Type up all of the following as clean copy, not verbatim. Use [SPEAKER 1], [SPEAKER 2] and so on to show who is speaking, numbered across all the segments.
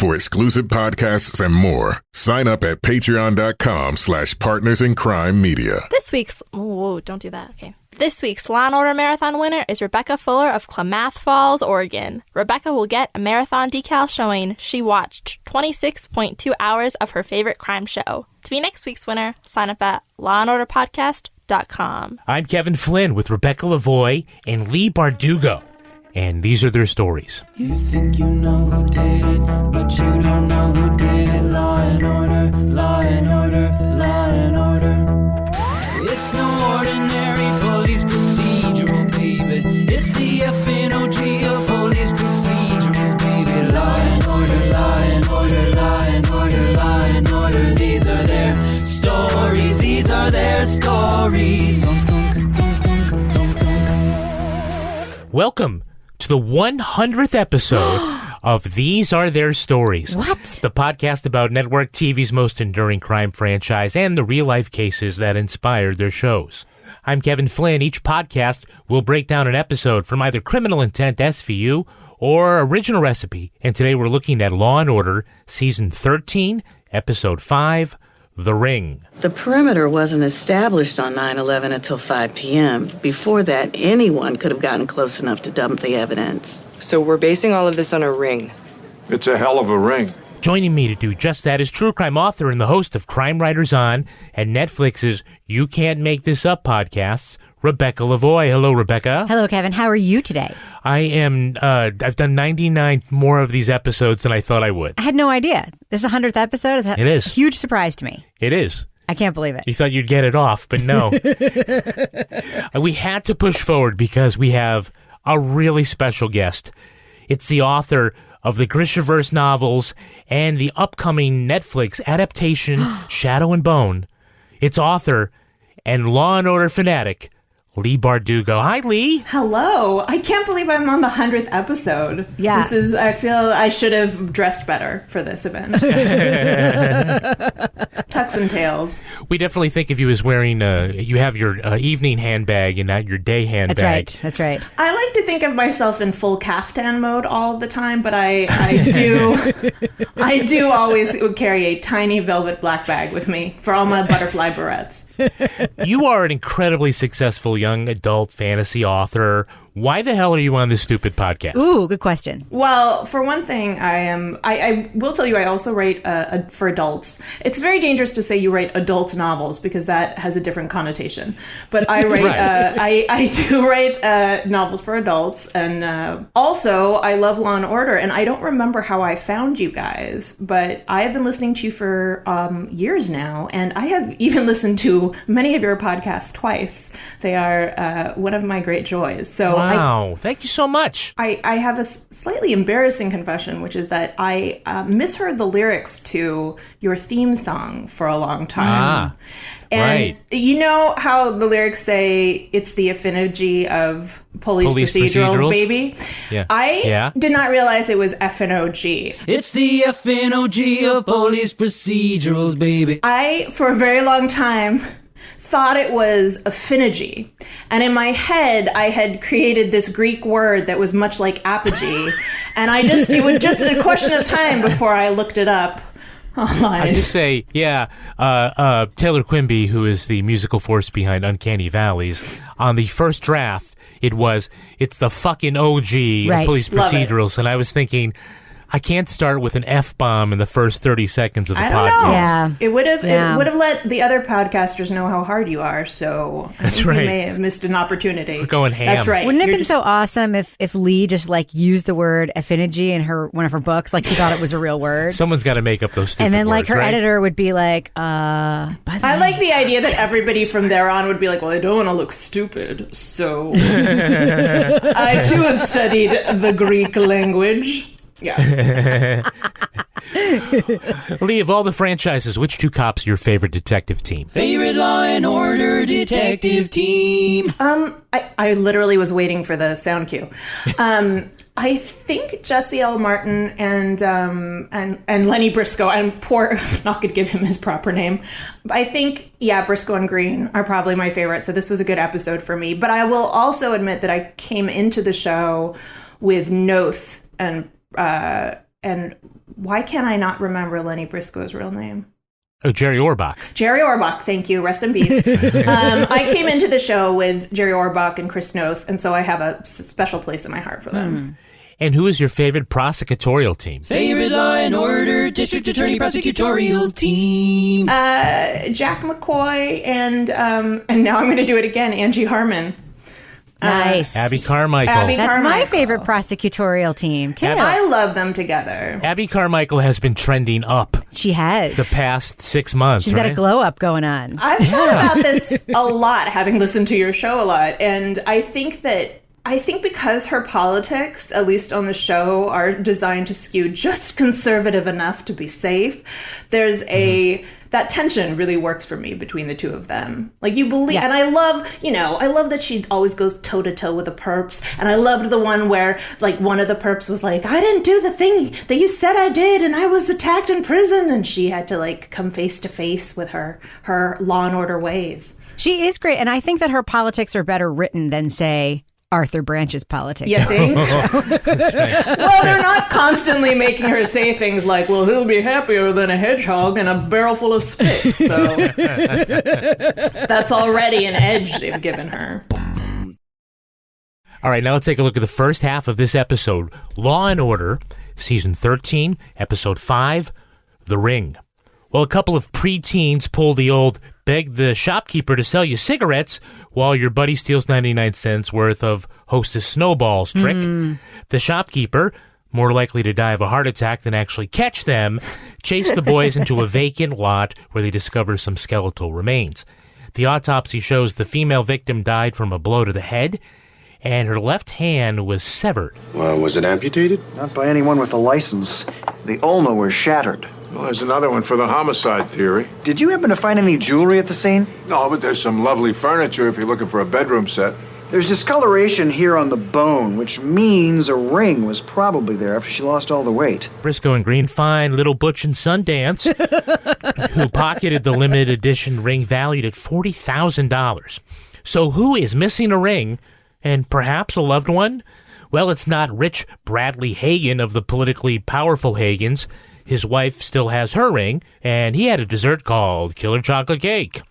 [SPEAKER 1] For exclusive podcasts and more, sign up at patreon.com/partnersincrimemedia.
[SPEAKER 2] Don't do that. Okay. This week's Law & Order Marathon winner is Rebecca Fuller of Klamath Falls, Oregon. Rebecca will get a marathon decal showing she watched 26.2 hours of her favorite crime show. To be next week's winner, sign up at lawandorderpodcast.com.
[SPEAKER 3] I'm Kevin Flynn with Rebecca Lavoie and Leigh Bardugo, and these are their stories.
[SPEAKER 4] You think you know who did it, but you don't know who did it. Law and order, law and order, law and order. It's no ordinary police procedural, baby. It's the FNOG of police procedurals, baby. Law and order, law and order, law and order, law and order. These are their stories, these are their stories.
[SPEAKER 3] Welcome to the 100th episode of These Are Their Stories.
[SPEAKER 5] What?
[SPEAKER 3] The podcast about network TV's most enduring crime franchise and the real-life cases that inspired their shows. I'm Kevin Flynn. Each podcast will break down an episode from either Criminal Intent SVU or Original Recipe. And today we're looking at Law & Order, Season 13, Episode 5, The Ring.
[SPEAKER 6] The perimeter wasn't established on 9/11 until 5 p.m. Before that, anyone could have gotten close enough to dump the evidence.
[SPEAKER 7] So we're basing all of this on a ring.
[SPEAKER 8] It's a hell of a ring.
[SPEAKER 3] Joining me to do just that is true crime author and the host of Crime Writers On and Netflix's You Can't Make This Up podcasts, Rebecca Lavoie. Hello, Rebecca.
[SPEAKER 5] Hello, Kevin. How are you today?
[SPEAKER 3] I am, I've done 99 more of these episodes than I thought I would.
[SPEAKER 5] I had no idea. This is the 100th episode?
[SPEAKER 3] It is.
[SPEAKER 5] A huge surprise to me.
[SPEAKER 3] It is.
[SPEAKER 5] I can't believe it.
[SPEAKER 3] You thought you'd get it off, but no. We had to push forward because we have a really special guest. It's the author of the Grishaverse novels and the upcoming Netflix adaptation Shadow and Bone. It's author and Law & Order fanatic, Leigh Bardugo. Hi, Leigh.
[SPEAKER 9] Hello. I can't believe I'm on the 100th episode.
[SPEAKER 5] Yeah.
[SPEAKER 9] I feel I should have dressed better for this event. Tux and tails.
[SPEAKER 3] We definitely think of you as wearing, you have your evening handbag and not your day handbag.
[SPEAKER 5] That's right.
[SPEAKER 9] I like to think of myself in full caftan mode all the time, but I do always carry a tiny velvet black bag with me for all my butterfly barrettes.
[SPEAKER 3] You are an incredibly successful young adult fantasy author. Why the hell are you on this stupid podcast?
[SPEAKER 5] Ooh, good question.
[SPEAKER 9] Well, for one thing, I will tell you, I also write for adults. It's very dangerous to say you write adult novels because that has a different connotation. But I write,
[SPEAKER 3] Right.
[SPEAKER 9] I do write novels for adults, and also I love Law and Order. And I don't remember how I found you guys, but I have been listening to you for years now, and I have even listened to many of your podcasts twice. They are one of my great joys. So.
[SPEAKER 3] Wow, thank you so much.
[SPEAKER 9] I have a slightly embarrassing confession, which is that I misheard the lyrics to your theme song for a long time. And
[SPEAKER 3] right.
[SPEAKER 9] You know how the lyrics say it's the affinity of police procedurals, baby?
[SPEAKER 3] Yeah.
[SPEAKER 9] I did not realize it was FNOG.
[SPEAKER 4] It's the FNOG of police procedurals, baby.
[SPEAKER 9] I, for a very long time, thought it was affinity. And in my head, I had created this Greek word that was much like apogee. And it was just a question of time before I looked it up online.
[SPEAKER 3] I just say, Taylor Quimby, who is the musical force behind Uncanny Valleys, on the first draft, it's the fucking OG of police
[SPEAKER 9] Love
[SPEAKER 3] procedurals. And I was thinking, I can't start with an F-bomb in the first 30 seconds of the
[SPEAKER 9] I don't
[SPEAKER 3] podcast.
[SPEAKER 9] know.
[SPEAKER 5] Yeah.
[SPEAKER 9] It would have let the other podcasters know how hard you are, so I think
[SPEAKER 3] right.
[SPEAKER 9] we may have missed an opportunity.
[SPEAKER 3] We're going ham.
[SPEAKER 9] That's right.
[SPEAKER 5] Wouldn't it have been so awesome if Leigh just used the word affinity in one of her books, like she thought it was a real word?
[SPEAKER 3] Someone's got to make up those stupid
[SPEAKER 5] and then
[SPEAKER 3] words,
[SPEAKER 5] her
[SPEAKER 3] right?
[SPEAKER 5] editor would be like, by the
[SPEAKER 9] I
[SPEAKER 5] way,
[SPEAKER 9] like the idea that everybody from there on would be like, well, I don't want to look stupid, so I too have studied the Greek language. Yeah.
[SPEAKER 3] Leigh, of all the franchises, which two cops are your favorite detective team?
[SPEAKER 4] Favorite Law and Order detective team.
[SPEAKER 9] I literally was waiting for the sound cue. I think Jesse L. Martin and Lenny Briscoe. I'm not going to give him his proper name. I think, Briscoe and Green are probably my favorite. So this was a good episode for me. But I will also admit that I came into the show with Noth and and why can I not remember Lenny Briscoe's real name?
[SPEAKER 3] Oh, Jerry Orbach.
[SPEAKER 9] Jerry Orbach, thank you. Rest in peace. I came into the show with Jerry Orbach and Chris Noth, and so I have a special place in my heart for them.
[SPEAKER 3] And who is your favorite prosecutorial team?
[SPEAKER 4] Favorite Law and Order District Attorney Prosecutorial Team.
[SPEAKER 9] Jack McCoy and now I'm going to do it again, Angie Harmon.
[SPEAKER 5] Nice.
[SPEAKER 3] Abby Carmichael.
[SPEAKER 5] That's my favorite prosecutorial team, too.
[SPEAKER 9] I love them together.
[SPEAKER 3] Abby Carmichael has been trending up
[SPEAKER 5] She has.
[SPEAKER 3] the past 6 months.
[SPEAKER 5] She's got a glow up going on.
[SPEAKER 9] I've thought about this a lot, having listened to your show a lot, and I think because her politics, at least on the show, are designed to skew just conservative enough to be safe, there's that tension really works for me between the two of them. Like, you believe, and I love that she always goes toe to toe with the perps. And I loved the one where, like, one of the perps was like, I didn't do the thing that you said I did, and I was attacked in prison. And she had to, like, come face to face with her Law and Order ways.
[SPEAKER 5] She is great. And I think that her politics are better written than, say, Arthur Branch's politics.
[SPEAKER 9] You think?
[SPEAKER 3] That's right.
[SPEAKER 9] Well, they're not constantly making her say things like, well, he'll be happier than a hedgehog and a barrel full of spit. So that's already an edge they've given her.
[SPEAKER 3] All right, now let's take a look at the first half of this episode. Law and Order, Season 13, Episode 5, The Ring. Well, a couple of preteens pull the old beg the shopkeeper to sell you cigarettes while your buddy steals 99 cents worth of Hostess Snowball's trick. The shopkeeper, more likely to die of a heart attack than actually catch them, chase the boys into a vacant lot where they discover some skeletal remains. The autopsy shows the female victim died from a blow to the head, and her left hand was severed.
[SPEAKER 10] Well, was it amputated?
[SPEAKER 11] Not by anyone with a license. The ulna was shattered.
[SPEAKER 8] Well, there's another one for the homicide theory.
[SPEAKER 11] Did you happen to find any jewelry at the scene?
[SPEAKER 8] No, but there's some lovely furniture if you're looking for a bedroom set.
[SPEAKER 11] There's discoloration here on the bone, which means a ring was probably there after she lost all the weight.
[SPEAKER 3] Briscoe and Green find Little Butch and Sundance, who pocketed the limited edition ring valued at $40,000. So who is missing a ring, and perhaps a loved one? Well, it's not rich Bradley Hagen of the politically powerful Hagans. His wife still has her ring, and he had a dessert called Killer Chocolate Cake.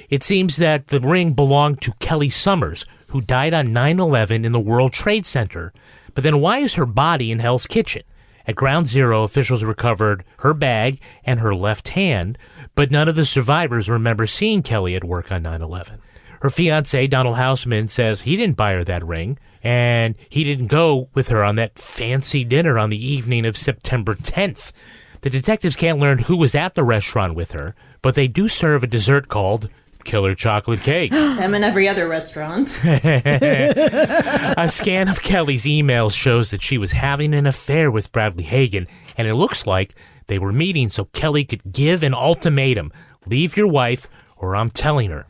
[SPEAKER 3] It seems that the ring belonged to Kelly Summers, who died on 9/11 in the World Trade Center. But then why is her body in Hell's Kitchen? At Ground Zero, officials recovered her bag and her left hand, but none of the survivors remember seeing Kelly at work on 9/11. Her fiancé, Donald Houseman, says he didn't buy her that ring, and he didn't go with her on that fancy dinner on the evening of September 10th. The detectives can't learn who was at the restaurant with her, but they do serve a dessert called Killer Chocolate Cake.
[SPEAKER 9] Them and every other restaurant.
[SPEAKER 3] A scan of Kelly's emails shows that she was having an affair with Bradley Hagen, and it looks like they were meeting so Kelly could give an ultimatum: leave your wife or I'm telling her.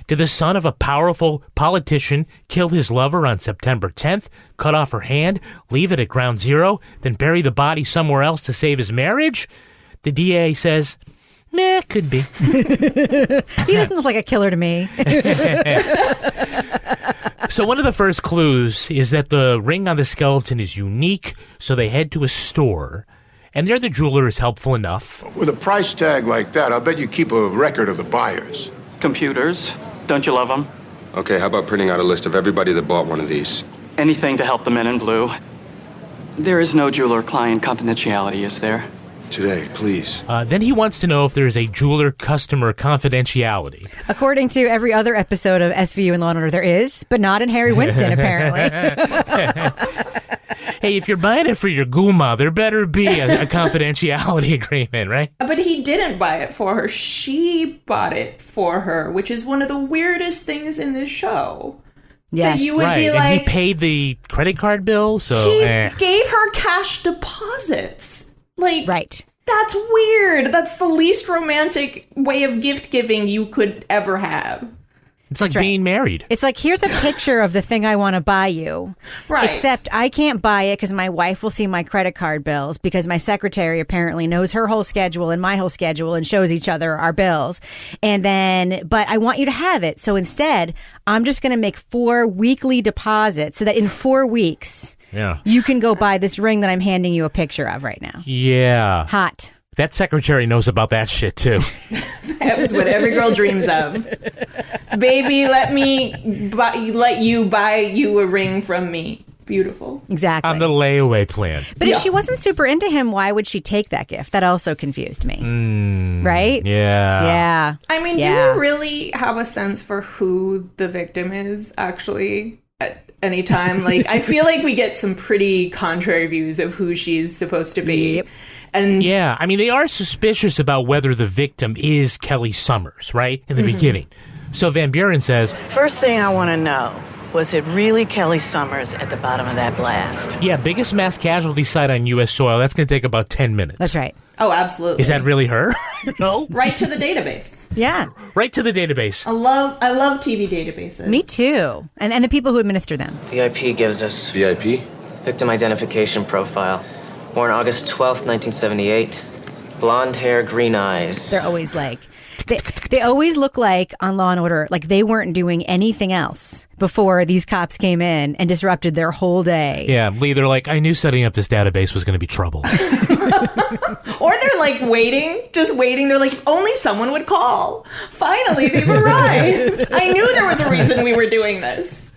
[SPEAKER 3] Did the son of a powerful politician kill his lover on September 10th, cut off her hand, leave it at Ground Zero, then bury the body somewhere else to save his marriage? The DA says, meh, could be.
[SPEAKER 5] He doesn't look like a killer to me.
[SPEAKER 3] So one of the first clues is that the ring on the skeleton is unique, so they head to a store. And there the jeweler is helpful enough.
[SPEAKER 8] With a price tag like that, I'll bet you keep a record of the buyers.
[SPEAKER 12] Computers. Don't you love them?
[SPEAKER 10] Okay, how about printing out a list of everybody that bought one of these?
[SPEAKER 12] Anything to help the men in blue. There is no jeweler-client confidentiality, is there?
[SPEAKER 10] Today, please.
[SPEAKER 3] Then he wants to know if there's a jeweler-customer confidentiality.
[SPEAKER 5] According to every other episode of SVU and Law & Order, there is, but not in Harry Winston, apparently.
[SPEAKER 3] Hey, if you're buying it for your guma, there better be a confidentiality agreement, right?
[SPEAKER 9] But he didn't buy it for her. She bought it for her, which is one of the weirdest things in this show.
[SPEAKER 5] Yes.
[SPEAKER 9] That you would
[SPEAKER 3] right,
[SPEAKER 9] be like,
[SPEAKER 3] and he paid the credit card bill, so...
[SPEAKER 9] He gave her cash deposits. Like,
[SPEAKER 5] right.
[SPEAKER 9] That's weird. That's the least romantic way of gift giving you could ever have.
[SPEAKER 3] It's like being married.
[SPEAKER 5] It's like, here's a picture of the thing I want to buy you.
[SPEAKER 9] Right.
[SPEAKER 5] Except I can't buy it because my wife will see my credit card bills because my secretary apparently knows her whole schedule and my whole schedule and shows each other our bills. And then, but I want you to have it. So instead, I'm just going to make 4 weekly deposits so that in 4 weeks, you can go buy this ring that I'm handing you a picture of right now.
[SPEAKER 3] Yeah.
[SPEAKER 5] Hot.
[SPEAKER 3] That secretary knows about that shit, too.
[SPEAKER 9] That's what every girl dreams of. Baby, let you buy you a ring from me. Beautiful.
[SPEAKER 5] Exactly.
[SPEAKER 3] On the layaway plan.
[SPEAKER 5] But if she wasn't super into him, why would she take that gift? That also confused me. Right?
[SPEAKER 3] Yeah.
[SPEAKER 5] Yeah.
[SPEAKER 9] I mean, do we really have a sense for who the victim is, actually, at any time? Like, I feel like we get some pretty contrary views of who she's supposed to be.
[SPEAKER 5] Yep.
[SPEAKER 9] And
[SPEAKER 3] yeah, I mean, they are suspicious about whether the victim is Kelly Summers, right? In the beginning. So Van Buren says,
[SPEAKER 6] First thing I want to know, was it really Kelly Summers at the bottom of that blast?
[SPEAKER 3] yeah, biggest mass casualty site on U.S. soil. That's going to take about 10 minutes.
[SPEAKER 5] That's right.
[SPEAKER 9] Oh, absolutely.
[SPEAKER 3] Is that really her? No.
[SPEAKER 9] Right to the database.
[SPEAKER 5] Yeah.
[SPEAKER 3] Right to the database.
[SPEAKER 9] I love TV databases.
[SPEAKER 5] Me too. And the people who administer them.
[SPEAKER 13] VIP gives us
[SPEAKER 10] VIP?
[SPEAKER 13] victim identification profile. Born August 12th, 1978. Blonde hair, green eyes.
[SPEAKER 5] They're always like, they always look like on Law & Order, like they weren't doing anything else before these cops came in and disrupted their whole day.
[SPEAKER 3] Yeah, Leigh, they're like, I knew setting up this database was going to be trouble.
[SPEAKER 9] Or they're like just waiting. They're like, only someone would call. Finally, they've arrived. I knew there was a reason we were doing this.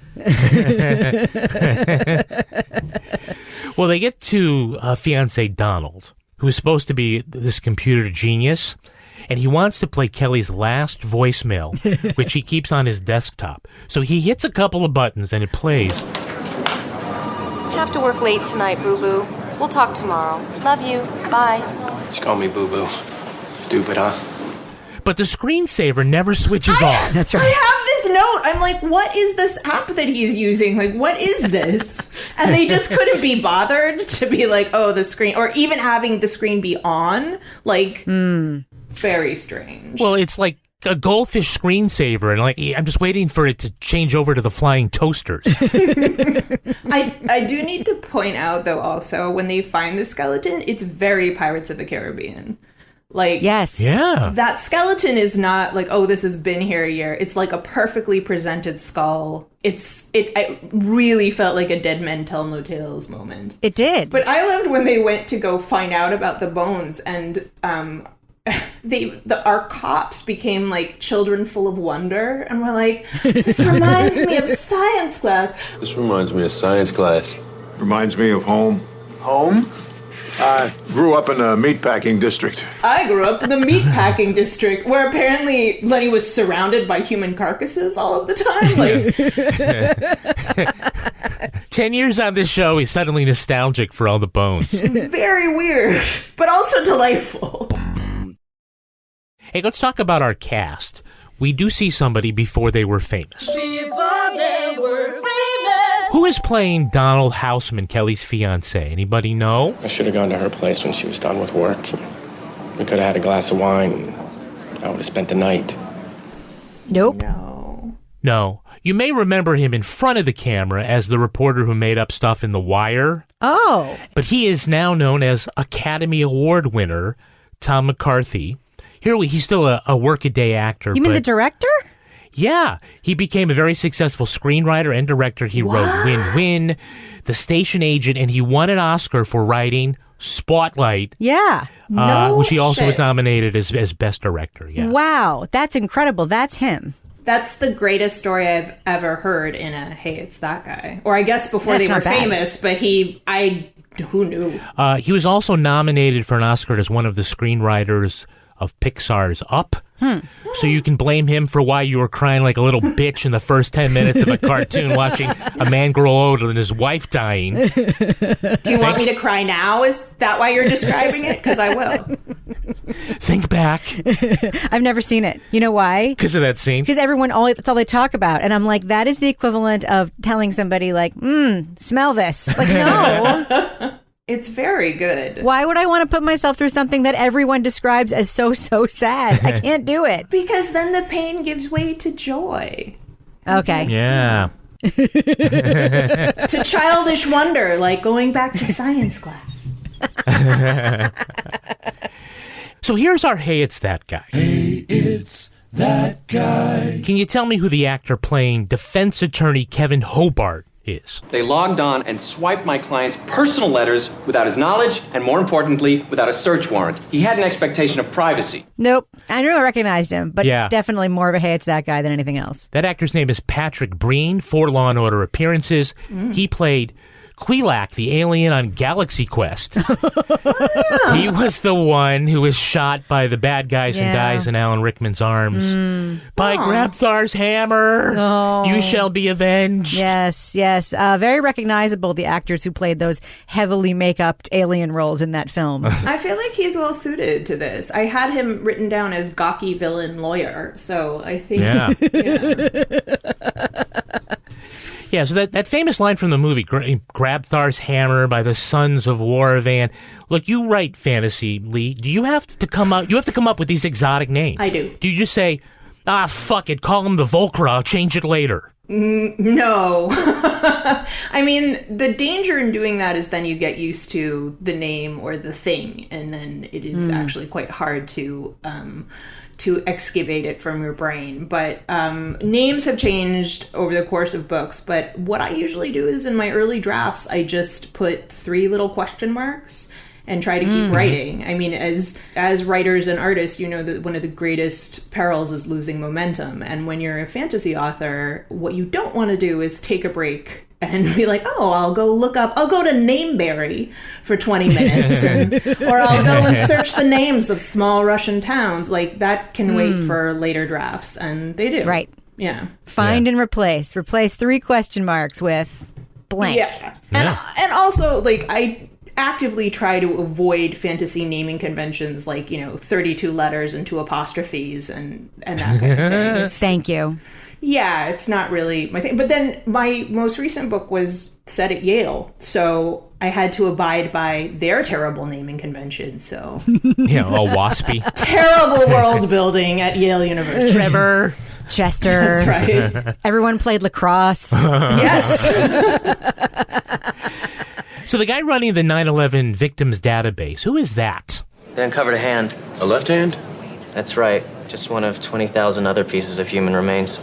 [SPEAKER 3] Well, they get to fiancé Donald, who is supposed to be this computer genius, and he wants to play Kelly's last voicemail, which he keeps on his desktop. So he hits a couple of buttons, and it plays.
[SPEAKER 14] Have to work late tonight, boo-boo. We'll talk tomorrow. Love you. Bye.
[SPEAKER 13] Just call me boo-boo. Stupid, huh?
[SPEAKER 3] But the screensaver never switches off.
[SPEAKER 5] That's
[SPEAKER 9] I
[SPEAKER 5] right.
[SPEAKER 9] have this note. I'm like, what is this app that he's using? Like, what is this? And they just couldn't be bothered to be like, oh, the screen, or even having the screen be on. Like, very strange.
[SPEAKER 3] Well, it's like a goldfish screensaver, and like I'm just waiting for it to change over to the flying toasters.
[SPEAKER 9] I do need to point out, though, also, when they find the skeleton, it's very Pirates of the Caribbean. Like,
[SPEAKER 5] yes.
[SPEAKER 3] Yeah.
[SPEAKER 9] That skeleton is not like, oh, this has been here a year. It's like a perfectly presented skull. It really felt like a Dead Men Tell No Tales moment.
[SPEAKER 5] It did.
[SPEAKER 9] But I loved when they went to go find out about the bones, and our cops became like children full of wonder, and we're like, this reminds me of science class.
[SPEAKER 10] This reminds me of science class.
[SPEAKER 8] Reminds me of home. Home? I grew up in a meatpacking district.
[SPEAKER 9] I grew up in the meatpacking district, where apparently Lenny was surrounded by human carcasses all of the time. Like,
[SPEAKER 3] 10 years on this show, he's suddenly nostalgic for all the bones.
[SPEAKER 9] very weird, but also delightful.
[SPEAKER 3] Hey, let's talk about our cast. We do see somebody before they were famous. Who is playing Donald Houseman, Kelly's fiancé? Anybody know?
[SPEAKER 13] I should have gone to her place when she was done with work. We could have had a glass of wine, and I would have spent the night.
[SPEAKER 5] Nope.
[SPEAKER 3] No. You may remember him in front of the camera as the reporter who made up stuff in The Wire.
[SPEAKER 5] Oh.
[SPEAKER 3] But he is now known as Academy Award winner Tom McCarthy. He's still a workaday actor.
[SPEAKER 5] You mean the director?
[SPEAKER 3] Yeah, he became a very successful screenwriter and director. He wrote Win-Win, The Station Agent, and he won an Oscar for writing Spotlight.
[SPEAKER 5] Yeah.
[SPEAKER 3] Which he also was nominated as Best Director. Yeah.
[SPEAKER 5] Wow, that's incredible. That's him.
[SPEAKER 9] That's the greatest story I've ever heard in a, hey, it's that guy. Or I guess before they were famous, but who knew?
[SPEAKER 3] He was also nominated for an Oscar as one of the screenwriters of Pixar's Up. So you can blame him for why you were crying like a little bitch in the first 10 minutes of a cartoon watching a man grow old and his wife dying.
[SPEAKER 9] Do you want me to cry now? Is that why you're describing it? Because I will.
[SPEAKER 3] Think back.
[SPEAKER 5] I've never seen it. You know why?
[SPEAKER 3] Because of that scene.
[SPEAKER 5] Because that's all they talk about. And I'm like, that is the equivalent of telling somebody like, smell this. Like, no.
[SPEAKER 9] It's very good.
[SPEAKER 5] Why would I want to put myself through something that everyone describes as so sad? I can't do it.
[SPEAKER 9] Because then the pain gives way to joy.
[SPEAKER 5] Okay.
[SPEAKER 3] Yeah.
[SPEAKER 9] To childish wonder, like going back to science class.
[SPEAKER 3] So here's our Hey, It's That Guy.
[SPEAKER 4] Hey, it's that guy.
[SPEAKER 3] Can you tell me who the actor playing defense attorney Kevin Hobart is?
[SPEAKER 12] They logged on and swiped my client's personal letters without his knowledge and, more importantly, without a search warrant. He had an expectation of privacy.
[SPEAKER 5] Nope. I knew I recognized him, but
[SPEAKER 3] Yeah.
[SPEAKER 5] definitely more of a Hey, It's That Guy than anything else.
[SPEAKER 3] That actor's name is Patrick Breen, 4 Law & Order appearances. He played Quilak, the alien on Galaxy Quest. He was the one who was shot by the bad guys and dies in Alan Rickman's arms. By Grabthar's hammer, you shall be avenged.
[SPEAKER 5] Yes, yes. Very recognizable, the actors who played those heavily make-upped alien roles in that film.
[SPEAKER 9] I feel like he's well suited to this. I had him written down as gawky villain lawyer, so I think...
[SPEAKER 3] Yeah. Yeah, so that famous line from the movie, Grabthar's hammer by the sons of Waravan. Look, you write fantasy, Leigh. Do you have to come up? You have to come up with these exotic names.
[SPEAKER 9] I do.
[SPEAKER 3] Do you just say, fuck it, call him the Volcra, I'll change it later?
[SPEAKER 9] No. I mean, the danger in doing that is then you get used to the name or the thing, and then it is actually quite hard to excavate it from your brain. But names have changed over the course of books. But what I usually do is in my early drafts, I just put 3 little question marks and try to keep writing. I mean, as writers and artists, you know that one of the greatest perils is losing momentum. And when you're a fantasy author, what you don't want to do is take a break and be like, I'll go to Nameberry for 20 minutes, or I'll go and search the names of small Russian towns. Like, that can wait for later drafts, and they do.
[SPEAKER 5] Right.
[SPEAKER 9] Yeah.
[SPEAKER 5] Find and replace. Replace 3 question marks with blank.
[SPEAKER 9] Yeah. And also, like, I actively try to avoid fantasy naming conventions like, 32 letters and 2 apostrophes and that kind of thing.
[SPEAKER 5] Thank you.
[SPEAKER 9] Yeah, it's not really my thing. But then my most recent book was set at Yale, so I had to abide by their terrible naming convention. So,
[SPEAKER 3] all waspy.
[SPEAKER 9] Terrible world building at Yale University.
[SPEAKER 3] Trevor.
[SPEAKER 5] Chester.
[SPEAKER 9] That's right.
[SPEAKER 5] Everyone played lacrosse.
[SPEAKER 9] Yes.
[SPEAKER 3] So the guy running the 9/11 victims database, who is that?
[SPEAKER 13] They uncovered a hand.
[SPEAKER 10] A left hand?
[SPEAKER 13] That's right. Just one of 20,000 other pieces of human remains.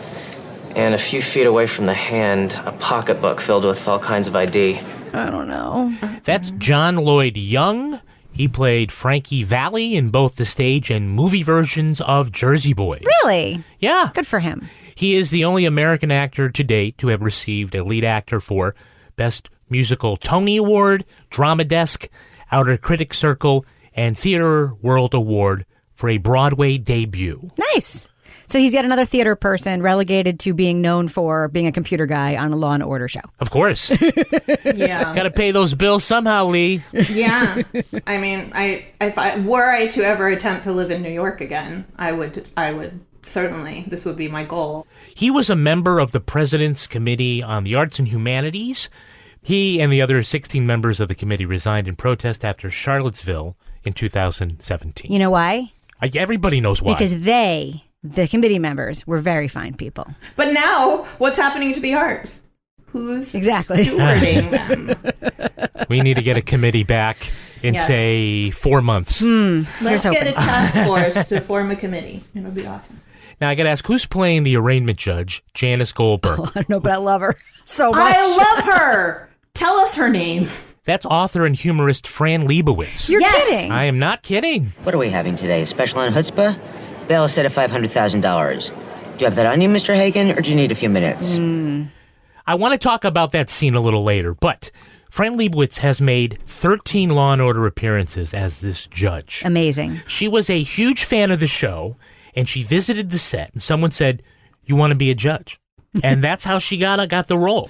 [SPEAKER 13] And a few feet away from the hand, a pocketbook filled with all kinds of ID.
[SPEAKER 5] I don't know.
[SPEAKER 3] That's John Lloyd Young. He played Frankie Valli in both the stage and movie versions of Jersey Boys.
[SPEAKER 5] Really?
[SPEAKER 3] Yeah.
[SPEAKER 5] Good for him.
[SPEAKER 3] He is the only American actor to date to have received a lead actor for Best Musical Tony Award, Drama Desk, Outer Critics Circle, and Theater World Award for a Broadway debut.
[SPEAKER 5] Nice. So he's yet another theater person relegated to being known for being a computer guy on a Law and Order show.
[SPEAKER 3] Of course.
[SPEAKER 9] Yeah.
[SPEAKER 3] Got to pay those bills somehow, Leigh.
[SPEAKER 9] Yeah. I mean, if I were to ever attempt to live in New York again, I would certainly, this would be my goal.
[SPEAKER 3] He was a member of the President's Committee on the Arts and Humanities. He and the other 16 members of the committee resigned in protest after Charlottesville in 2017.
[SPEAKER 5] You know why?
[SPEAKER 3] Everybody knows why.
[SPEAKER 5] Because the committee members, were very fine people.
[SPEAKER 9] But now, what's happening to the arts? Who's stewarding them?
[SPEAKER 3] We need to get a committee back in, say, 4 months.
[SPEAKER 9] Let's get a task force to form a committee. It'll be awesome.
[SPEAKER 3] Now, I got to ask, who's playing the arraignment judge, Janice Goldberg?
[SPEAKER 5] I don't know, but I love her so much.
[SPEAKER 9] I love her. Tell us her name.
[SPEAKER 3] That's author and humorist Fran Lebowitz.
[SPEAKER 5] You're kidding.
[SPEAKER 3] I am not kidding.
[SPEAKER 15] What are we having today? Special on chutzpah? Bail is set at $500,000. Do you have that on you, Mr. Hagen, or do you need a few minutes?
[SPEAKER 3] I want to talk about that scene a little later, but Fran Lebowitz has made 13 Law & Order appearances as this judge.
[SPEAKER 5] Amazing.
[SPEAKER 3] She was a huge fan of the show, and she visited the set, and someone said, "You want to be a judge?" And that's how she got the role.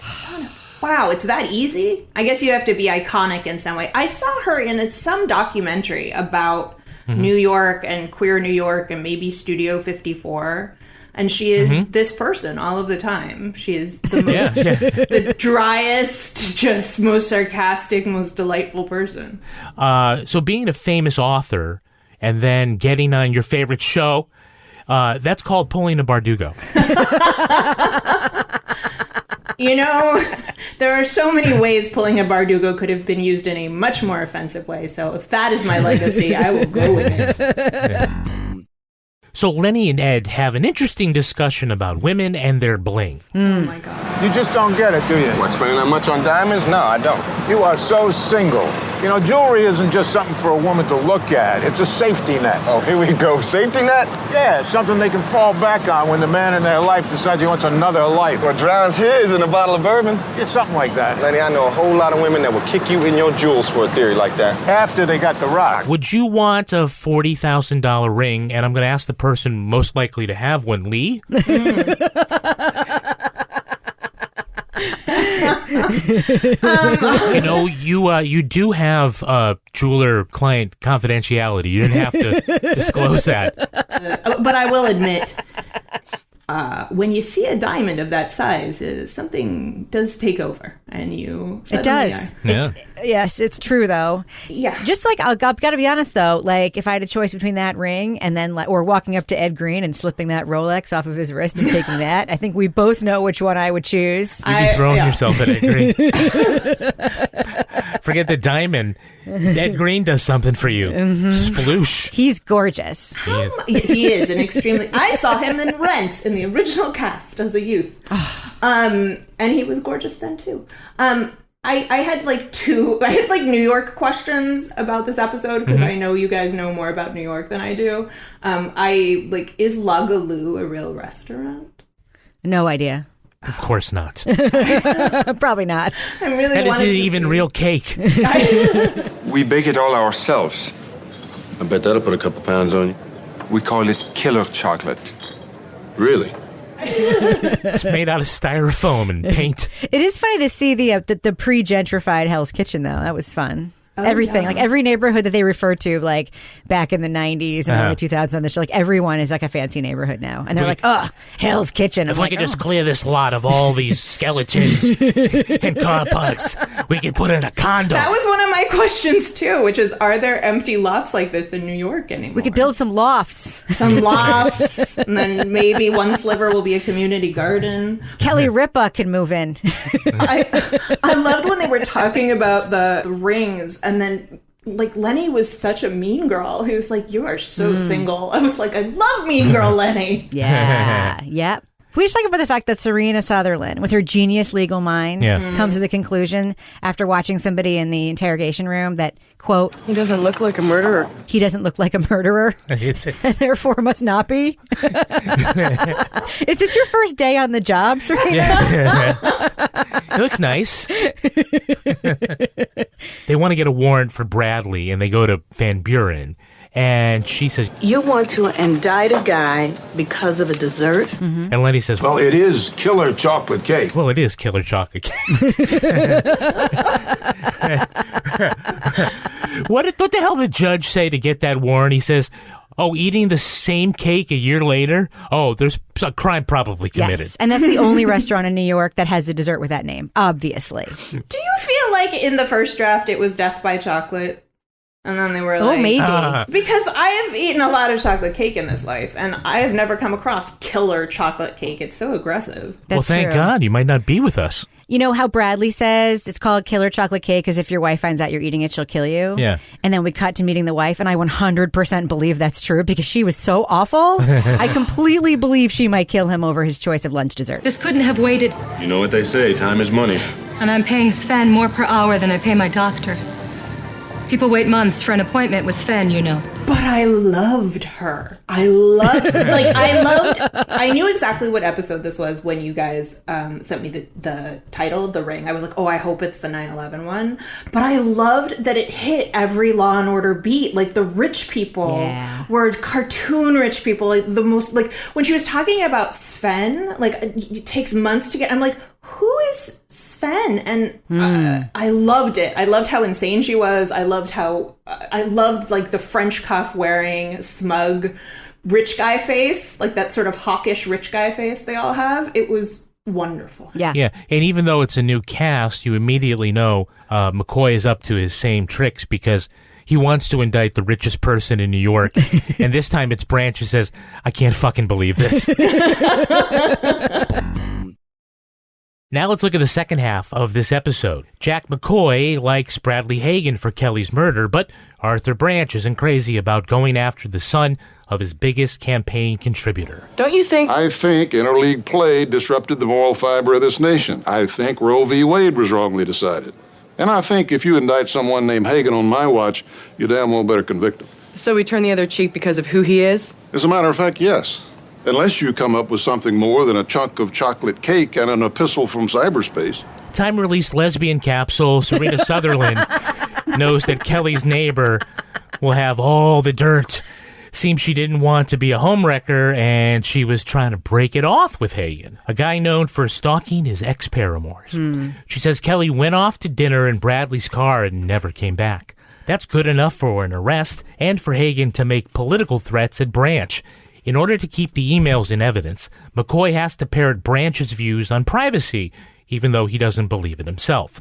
[SPEAKER 9] Wow, it's that easy? I guess you have to be iconic in some way. I saw her in some documentary about New York and queer New York and maybe Studio 54. And she is this person all of the time. She is the most, the driest, just most sarcastic, most delightful person.
[SPEAKER 3] So being a famous author and then getting on your favorite show, That's called pulling a Bardugo.
[SPEAKER 9] You know, there are so many ways pulling a Bardugo could have been used in a much more offensive way. So if that is my legacy, I will go with it.
[SPEAKER 3] Yeah. So Lenny and Ed have an interesting discussion about women and their bling.
[SPEAKER 9] Oh my God.
[SPEAKER 8] You just don't get it, do you?
[SPEAKER 10] What, spending that much on diamonds? No, I don't.
[SPEAKER 8] You are so single. You know, jewelry isn't just something for a woman to look at. It's a safety net.
[SPEAKER 10] Oh, here we go. Safety net?
[SPEAKER 8] Yeah, something they can fall back on when the man in their life decides he wants another life.
[SPEAKER 10] What drowns his in a bottle of bourbon?
[SPEAKER 8] Yeah, something like that.
[SPEAKER 10] Lenny, I know a whole lot of women that will kick you in your jewels for a theory like that.
[SPEAKER 8] After they got the rock.
[SPEAKER 3] Would you want a $40,000 ring? And I'm going to ask the person most likely to have one, Leigh. You know, you do have jeweler-client confidentiality. You didn't have to disclose that.
[SPEAKER 9] But I will admit, when you see a diamond of that size, something does take over, and you
[SPEAKER 5] it does.
[SPEAKER 3] Yeah.
[SPEAKER 5] Yes, it's true though.
[SPEAKER 9] Yeah.
[SPEAKER 5] Just like I've got to be honest though, like if I had a choice between that ring and then or walking up to Ed Green and slipping that Rolex off of his wrist and taking that, I think we both know which one I would choose.
[SPEAKER 3] You'd be throwing yourself at Ed Green. Forget the diamond. Ed Green does something for you.
[SPEAKER 5] Mm-hmm.
[SPEAKER 3] Sploosh.
[SPEAKER 5] He's gorgeous.
[SPEAKER 9] He is an extremely. I saw him in Rent in the original cast as a youth, and he was gorgeous then too. I had New York questions about this episode because I know you guys know more about New York than I do. Is La Galoo a real restaurant?
[SPEAKER 5] No idea.
[SPEAKER 3] Of course not.
[SPEAKER 5] Probably not.
[SPEAKER 9] I'm really.
[SPEAKER 3] That isn't even real cake.
[SPEAKER 10] We bake it all ourselves. I bet that'll put a couple pounds on you. We call it killer chocolate. Really?
[SPEAKER 3] It's made out of styrofoam and paint.
[SPEAKER 5] It is funny to see the pre-gentrified Hell's Kitchen though. That was fun. Everything,
[SPEAKER 9] yeah.
[SPEAKER 5] like every neighborhood that they refer to, like back in the 90s and early 2000s on the show, like everyone is like a fancy neighborhood now. And they're like, Hell's Kitchen.
[SPEAKER 3] If we could just clear this lot of all these skeletons and car parts, we could put in a condo.
[SPEAKER 9] That was one of my questions too, which is, are there empty lots like this in New York anymore?
[SPEAKER 5] We could build some lofts.
[SPEAKER 9] And then maybe one sliver will be a community garden.
[SPEAKER 5] Kelly Ripa can move in.
[SPEAKER 9] I loved when they were talking about the rings. And then, like, Lenny was such a mean girl. He was like, you are so single. I was like, I love mean girl Lenny.
[SPEAKER 5] Yeah. Yep. We should talk about the fact that Serena Sutherland, with her genius legal mind, comes to the conclusion after watching somebody in the interrogation room that, quote,
[SPEAKER 14] he doesn't look like a murderer.
[SPEAKER 5] He doesn't look like a murderer. And therefore must not be. Is this your first day on the job, Serena?
[SPEAKER 3] Yeah. It looks nice. They want to get a warrant for Bradley, and they go to Van Buren. And she says,
[SPEAKER 6] you want to indict a guy because of a dessert?
[SPEAKER 3] And Lenny says,
[SPEAKER 8] well, it is killer chocolate cake.
[SPEAKER 3] Well, it is killer chocolate cake. What the hell did the judge say to get that warrant? He says, eating the same cake a year later? Oh, there's a crime probably committed.
[SPEAKER 5] Yes, and that's the only restaurant in New York that has a dessert with that name, obviously.
[SPEAKER 9] Do you feel like in the first draft it was death by chocolate? And then they were like...
[SPEAKER 5] Oh, maybe.
[SPEAKER 9] Because I have eaten a lot of chocolate cake in this life, and I have never come across killer chocolate cake. It's so aggressive.
[SPEAKER 3] Well, thank God. You might not be with us.
[SPEAKER 5] You know how Bradley says it's called killer chocolate cake because if your wife finds out you're eating it, she'll kill you?
[SPEAKER 3] Yeah.
[SPEAKER 5] And then we cut to meeting the wife, and I 100% believe that's true because she was so awful. I completely believe she might kill him over his choice of lunch dessert.
[SPEAKER 16] This couldn't have waited.
[SPEAKER 10] You know what they say, time is money.
[SPEAKER 16] And I'm paying Sven more per hour than I pay my doctor. People wait months for an appointment with Sven, you know.
[SPEAKER 9] But I loved her. I knew exactly what episode this was when you guys sent me the title of The Ring. I was like, I hope it's the 9/11 one. But I loved that it hit every Law and Order beat. Like, the rich people were cartoon rich people. Like, the most, like, when she was talking about Sven, like, it takes months to get, I'm like, who is Sven? And I loved it. I loved how insane she was. I loved like the French cuff wearing smug rich guy face, like that sort of hawkish rich guy face they all have. It was wonderful.
[SPEAKER 3] Yeah. And even though it's a new cast, you immediately know McCoy is up to his same tricks because he wants to indict the richest person in New York. And this time it's Branch who says, I can't fucking believe this. Now let's look at the second half of this episode. Jack McCoy likes Bradley Hagen for Kelly's murder, but Arthur Branch isn't crazy about going after the son of his biggest campaign contributor.
[SPEAKER 14] Don't you think...
[SPEAKER 8] I think interleague play disrupted the moral fiber of this nation. I think Roe v. Wade was wrongly decided. And I think if you indict someone named Hagen on my watch, you damn well better convict him.
[SPEAKER 7] So we turn the other cheek because of who he is?
[SPEAKER 8] As a matter of fact, yes. Unless you come up with something more than a chunk of chocolate cake and an epistle from cyberspace.
[SPEAKER 3] Time-released lesbian capsule Serena Sutherland knows that Kelly's neighbor will have all the dirt. Seems she didn't want to be a homewrecker, and she was trying to break it off with Hagen, a guy known for stalking his ex-paramours. She says Kelly went off to dinner in Bradley's car and never came back. That's good enough for an arrest and for Hagen to make political threats at Branch. In order to keep the emails in evidence, McCoy has to parrot Branch's views on privacy, even though he doesn't believe it himself.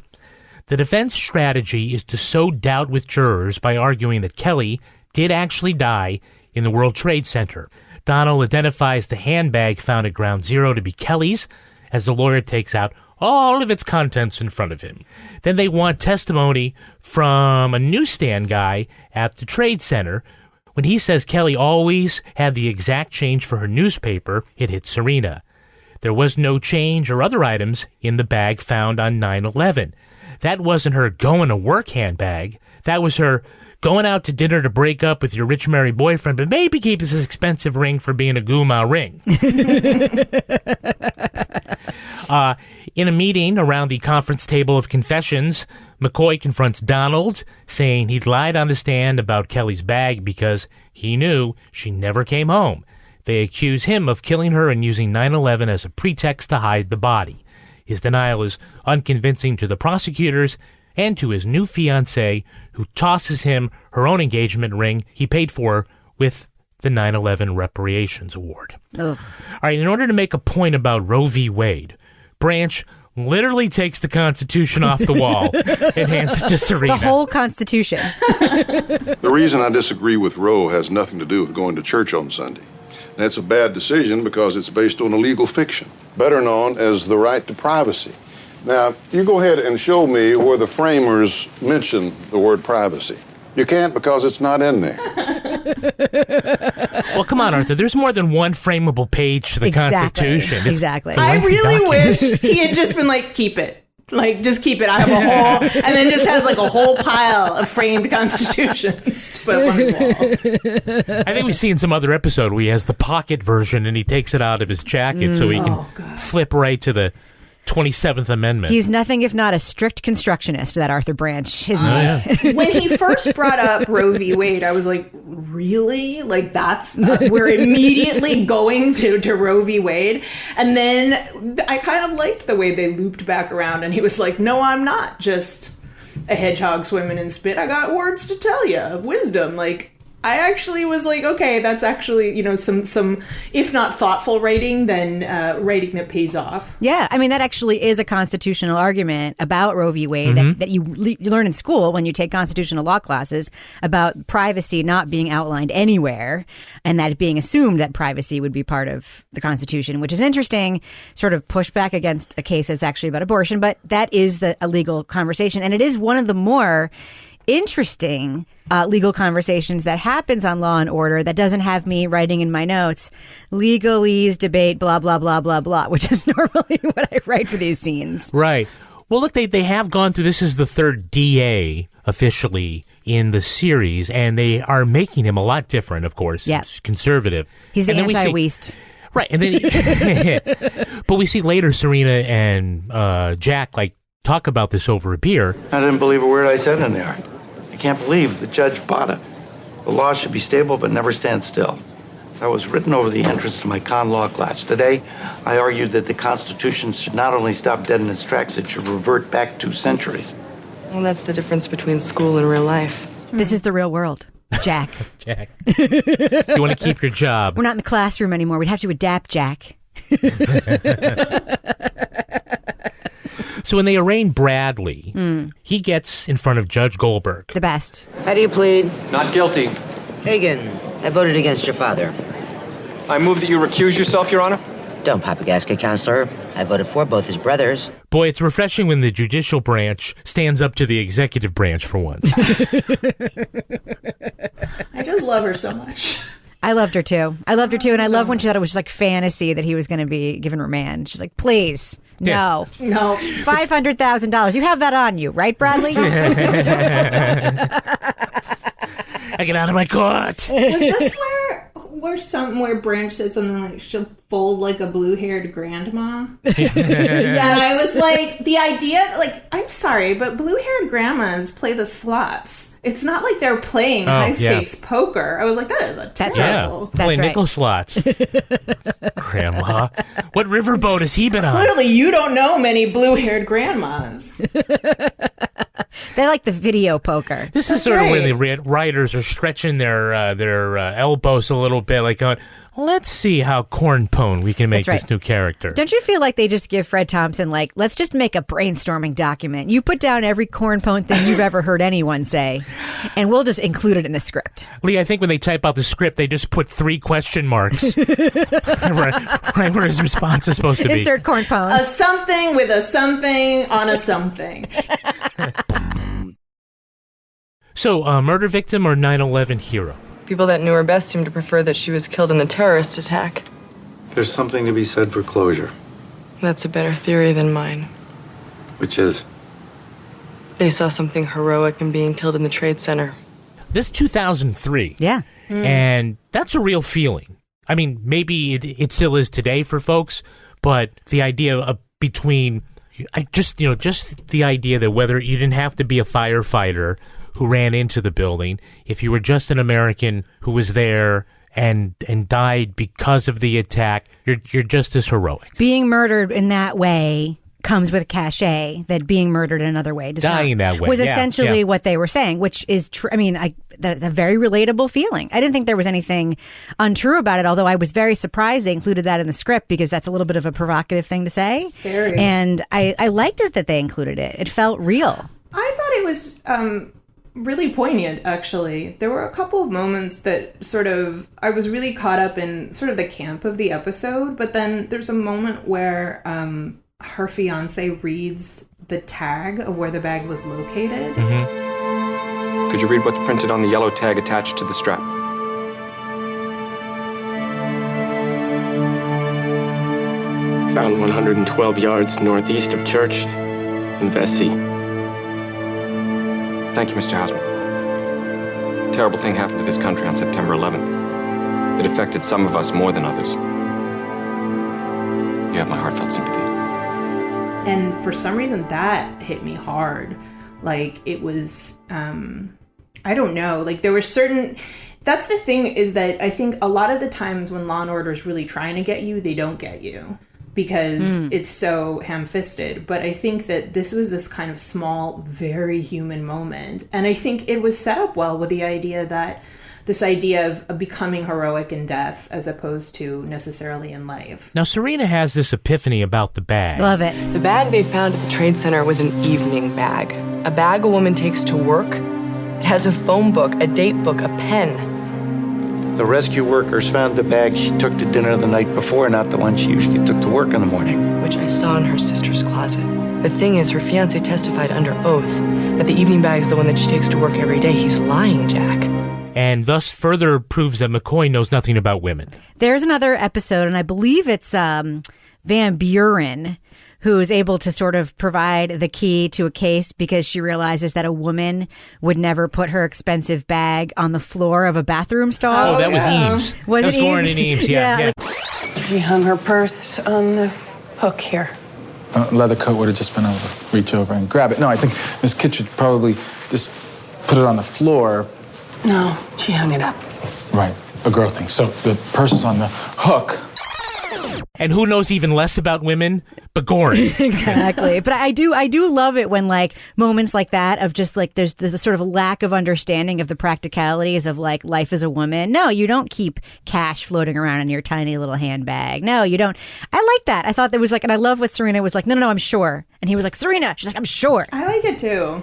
[SPEAKER 3] The defense strategy is to sow doubt with jurors by arguing that Kelly did actually die in the World Trade Center. Donald identifies the handbag found at Ground Zero to be Kelly's as the lawyer takes out all of its contents in front of him. Then they want testimony from a newsstand guy at the Trade Center. When he says Kelly always had the exact change for her newspaper, it hits Serena. There was no change or other items in the bag found on 9/11. That wasn't her going-to-work handbag. That was her going out to dinner to break up with your rich married boyfriend, but maybe keep this expensive ring for being a Guma ring. In a meeting around the conference table of confessions, McCoy confronts Donald, saying he'd lied on the stand about Kelly's bag because he knew she never came home. They accuse him of killing her and using 9/11 as a pretext to hide the body. His denial is unconvincing to the prosecutors and to his new fiancée, who tosses him her own engagement ring he paid for with the 9/11 Reparations Award.
[SPEAKER 5] Ugh.
[SPEAKER 3] All right, in order to make a point about Roe v. Wade, Branch literally takes the Constitution off the wall and hands it to Serena.
[SPEAKER 5] The whole Constitution.
[SPEAKER 8] The reason I disagree with Roe has nothing to do with going to church on Sunday. That's a bad decision because it's based on a legal fiction, better known as the right to privacy. Now, you go ahead and show me where the framers mention the word privacy. You can't because it's not in there.
[SPEAKER 3] Well, come on, Arthur. There's more than one frameable page to the Constitution. It's
[SPEAKER 5] Exactly.
[SPEAKER 9] I really wish he had just been like, keep it. Like, just keep it. I have a whole, and then just has like a whole pile of framed constitutions to put up on the wall.
[SPEAKER 3] I think we see in some other episode where he has the pocket version and he takes it out of his jacket so he can flip right to the 27th Amendment.
[SPEAKER 5] He's nothing if not a strict constructionist, that Arthur Branch, isn't he?
[SPEAKER 9] When he first brought up Roe v. Wade, I was like, really? Like, that's, we're immediately going to Roe v. Wade? And then I kind of liked the way they looped back around, and he was like, no, I'm not just a hedgehog swimming in spit. I got words to tell you of wisdom. Like, I actually was like, okay, that's actually, you know, some if not thoughtful writing, then writing that pays off.
[SPEAKER 5] Yeah, I mean, that actually is a constitutional argument about Roe v. Wade that you learn in school when you take constitutional law classes about privacy not being outlined anywhere, and that being assumed that privacy would be part of the Constitution, which is interesting, sort of pushback against a case that's actually about abortion, but that is a legal conversation, and it is one of the more interesting legal conversations that happens on Law and Order that doesn't have me writing in my notes, legalese, debate, blah, blah, blah, blah, blah, which is normally what I write for these scenes.
[SPEAKER 3] Right. Well, look, they have gone through, this is the third DA officially in the series, and they are making him a lot different, of course.
[SPEAKER 5] Yeah.
[SPEAKER 3] He's conservative.
[SPEAKER 5] He's the anti-Weast.
[SPEAKER 3] Right. And then but we see later Serena and Jack, like, talk about this over a beer.
[SPEAKER 17] I didn't believe a word I said in there. I can't believe the judge bought it. The law should be stable but never stand still. That was written over the entrance to my con law class. Today, I argued that the Constitution should not only stop dead in its tracks, it should revert back 2 centuries.
[SPEAKER 7] Well, that's the difference between school and real life.
[SPEAKER 5] This is the real world, Jack.
[SPEAKER 3] Jack. You want to keep your job.
[SPEAKER 5] We're not in the classroom anymore. We'd have to adapt, Jack.
[SPEAKER 3] So when they arraign Bradley, he gets in front of Judge Goldberg.
[SPEAKER 5] The best.
[SPEAKER 15] How do you plead?
[SPEAKER 12] Not guilty.
[SPEAKER 15] Hagen, I voted against your father.
[SPEAKER 12] I move that you recuse yourself, Your Honor.
[SPEAKER 15] Don't pop a gasket, counselor. I voted for both his brothers.
[SPEAKER 3] Boy, it's refreshing when the judicial branch stands up to the executive branch for once.
[SPEAKER 9] I just love her so much.
[SPEAKER 5] I loved her too. And I love when she thought it was just like fantasy that he was going to be given remand. She's like, please, no. $500,000. You have that on you, right, Bradley?
[SPEAKER 3] I get out of my court.
[SPEAKER 9] Was this where Branch said something like she'll fold like a blue-haired grandma? And I was like, the idea, like, I'm sorry, but blue-haired grandmas play the slots. It's not like they're playing high-stakes poker. I was like, that is a terrible.
[SPEAKER 3] Play nickel slots. Grandma. What riverboat has he been on?
[SPEAKER 9] Clearly, you don't know many blue-haired grandmas.
[SPEAKER 5] They like the video poker.
[SPEAKER 3] This is sort of when the writers are stretching their elbows a little bit, like going, let's see how cornpone we can make this new character.
[SPEAKER 5] Don't you feel like they just give Fred Thompson, like, let's just make a brainstorming document. You put down every cornpone thing you've ever heard anyone say, and we'll just include it in the script.
[SPEAKER 3] Leigh, I think when they type out the script, they just put 3 question marks right where his response is supposed to be.
[SPEAKER 5] Insert cornpone.
[SPEAKER 9] A something with a something on a something.
[SPEAKER 3] So, murder victim or 9/11 hero?
[SPEAKER 7] People that knew her best seemed to prefer that she was killed in the terrorist attack.
[SPEAKER 17] There's something to be said for closure.
[SPEAKER 7] That's a better theory than mine.
[SPEAKER 17] Which is?
[SPEAKER 7] They saw something heroic in being killed in the Trade Center.
[SPEAKER 3] This 2003.
[SPEAKER 5] Yeah.
[SPEAKER 3] And that's a real feeling. I mean, maybe it still is today for folks, but the idea of just the idea that whether you didn't have to be a firefighter who ran into the building, if you were just an American who was there and died because of the attack, you're just as heroic.
[SPEAKER 5] Being murdered in that way comes with cachet that being murdered in another way does
[SPEAKER 3] Dying
[SPEAKER 5] not.
[SPEAKER 3] that way,
[SPEAKER 5] was essentially what they were saying, which is true. I mean, the very relatable feeling. I didn't think there was anything untrue about it, although I was very surprised they included that in the script because that's a little bit of a provocative thing to say.
[SPEAKER 9] Very.
[SPEAKER 5] And I liked it that they included it. It felt real.
[SPEAKER 9] I thought it was really poignant, actually. There were a couple of moments that I was really caught up in sort of the camp of the episode, but then there's a moment where her fiance reads the tag of where the bag was located.
[SPEAKER 12] Mm-hmm. Could you read what's printed on the yellow tag attached to the strap?
[SPEAKER 18] Found 112 yards northeast of Church in Vesey.
[SPEAKER 12] Thank you, Mr. Hausman. A terrible thing happened to this country on September 11th. It affected some of us more than others. You have my heartfelt sympathy.
[SPEAKER 9] And for some reason, that hit me hard. Like, it was, I don't know. Like, there were certain... That's the thing, is that I think a lot of the times when Law & Order is really trying to get you, they don't get you. Because it's so ham-fisted. But I think that this was this kind of small, very human moment. And I think it was set up well with the idea that this idea of becoming heroic in death as opposed to necessarily in life.
[SPEAKER 3] Now, Serena has this epiphany about the bag.
[SPEAKER 5] Love it.
[SPEAKER 7] The bag they found at the Trade Center was an evening bag. A bag a woman takes to work. It has a phone book, a date book, a pen.
[SPEAKER 17] The rescue workers found the bag she took to dinner the night before, not the one she usually took to work in the morning.
[SPEAKER 7] Which I saw in her sister's closet. The thing is, her fiancé testified under oath that the evening bag is the one that she takes to work every day. He's lying, Jack.
[SPEAKER 3] And thus further proves that McCoy knows nothing about women.
[SPEAKER 5] There's another episode, and I believe it's Van Buren, who is able to sort of provide the key to a case because she realizes that a woman would never put her expensive bag on the floor of a bathroom stall.
[SPEAKER 3] Oh, that was Eames.
[SPEAKER 5] Was it
[SPEAKER 3] Gorin and Eames, yeah.
[SPEAKER 19] She hung her purse on the hook here.
[SPEAKER 20] Leather coat would have just been able to reach over and grab it. No, I think Miss Kittredge probably just put it on the floor.
[SPEAKER 19] No, she hung it up.
[SPEAKER 20] Right, a girl thing. So the purse is on the hook.
[SPEAKER 3] And who knows even less about women? begorn.
[SPEAKER 5] Exactly. But I do love it when like moments like that of just like there's the sort of lack of understanding of the practicalities of like life as a woman. No, you don't keep cash floating around in your tiny little handbag. No, you don't. I like that. I thought that was like, and I love what Serena was like, no, I'm sure. And he was like, Serena. She's like, I'm sure.
[SPEAKER 9] I like it too.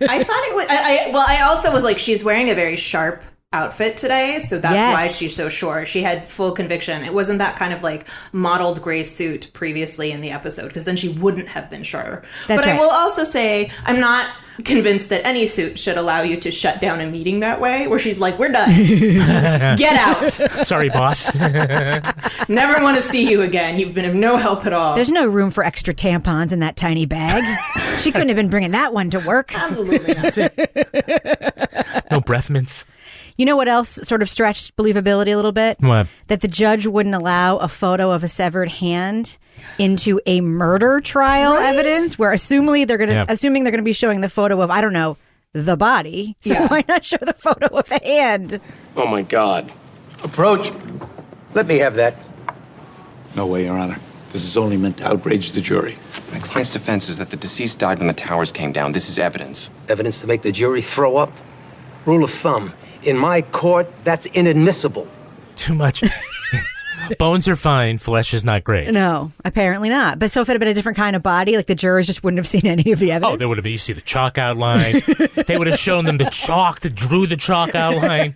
[SPEAKER 9] I thought it was, I also was like, she's wearing a very sharp outfit today, so that's why she's so sure. She had full conviction. It wasn't that kind of like mottled gray suit previously in the episode, because then she wouldn't have been sure. But I will also say, I'm not convinced that any suit should allow you to shut down a meeting that way, where she's like, we're done. Get out.
[SPEAKER 3] Sorry, boss.
[SPEAKER 9] Never want to see you again. You've been of no help at all.
[SPEAKER 5] There's no room for extra tampons in that tiny bag. She couldn't have been bringing that one to work.
[SPEAKER 9] Absolutely not.
[SPEAKER 3] No breath mints.
[SPEAKER 5] You know what else sort of stretched believability a little bit?
[SPEAKER 3] What?
[SPEAKER 5] That the judge wouldn't allow a photo of a severed hand into a murder trial evidence, where assuming they're going to be showing the photo of, I don't know, the body. So why not show the photo of the hand?
[SPEAKER 18] Oh, my God.
[SPEAKER 21] Approach. Let me have that.
[SPEAKER 17] No way, Your Honor. This is only meant to outrage the jury.
[SPEAKER 12] My client's defense is that the deceased died when the towers came down. This is evidence.
[SPEAKER 21] Evidence to make the jury throw up? Rule of thumb. In my court, that's inadmissible.
[SPEAKER 3] Too much. Bones are fine. Flesh is not great.
[SPEAKER 5] No, apparently not. But so if it had been a different kind of body, like the jurors just wouldn't have seen any of the evidence.
[SPEAKER 3] Oh, they would have been. You see the chalk outline. They would have shown them the chalk that drew the chalk outline.